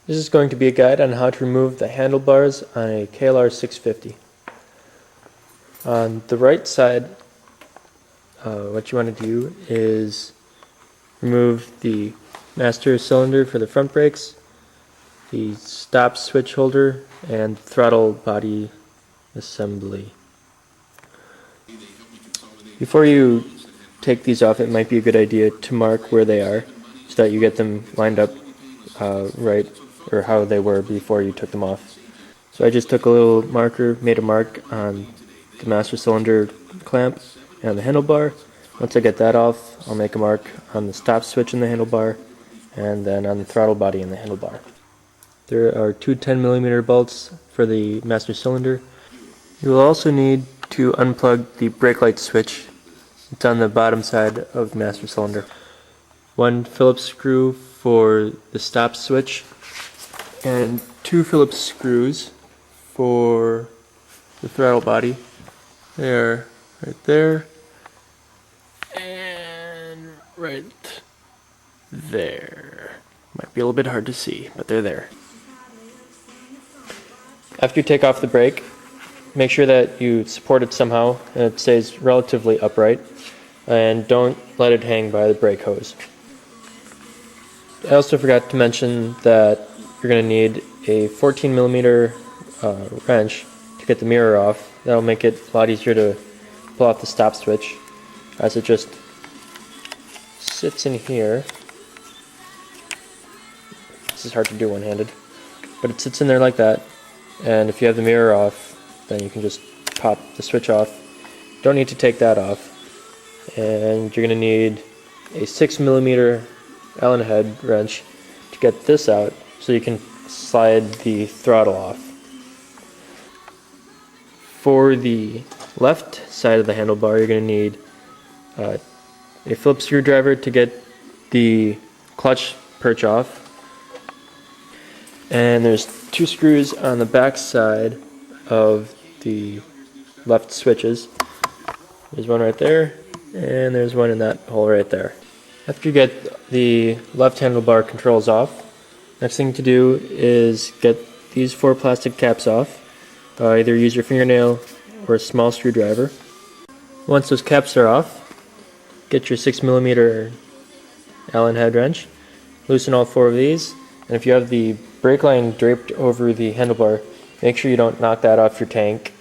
This is going to be a guide on how to remove the handlebars on a KLR 650. On the right side, what you want to do is remove the master cylinder for the front brakes, the stop switch holder, and throttle body assembly. Before you take these off, it might be a good idea to mark where they are so that you get them lined up right, or how they were before you took them off. So I just took a little marker, made a mark on the master cylinder clamp and the handlebar. Once I get that off, I'll make a mark on the stop switch in the handlebar and then on the throttle body in the handlebar. There are two 10mm bolts for the master cylinder. You will also need to unplug the brake light switch. It's on the bottom side of the master cylinder. One Phillips screw for the stop switch and two Phillips screws for the throttle body. They're right there and right there. Might be a little bit hard to see, but they're there. After you take off the brake, make sure that you support it somehow and it stays relatively upright, and don't let it hang by the brake hose. I also forgot to mention that you're going to need a 14mm wrench to get the mirror off. That'll make it a lot easier to pull off the stop switch, as it just sits in here. This is hard to do one-handed, but it sits in there like that, and if you have the mirror off, then you can just pop the switch off. Don't need to take that off. And you're going to need a 6mm Allen head wrench to get this out so you can slide the throttle off. For the left side of the handlebar, you're going to need a Phillips screwdriver to get the clutch perch off. And there's two screws on the back side of the left switches. There's one right there, and there's one in that hole right there. After you get the left handlebar controls off, next thing to do is get these four plastic caps off. Either use your fingernail or a small screwdriver. Once those caps are off, get your 6mm Allen head wrench, loosen all four of these, and if you have the brake line draped over the handlebar, make sure you don't knock that off your tank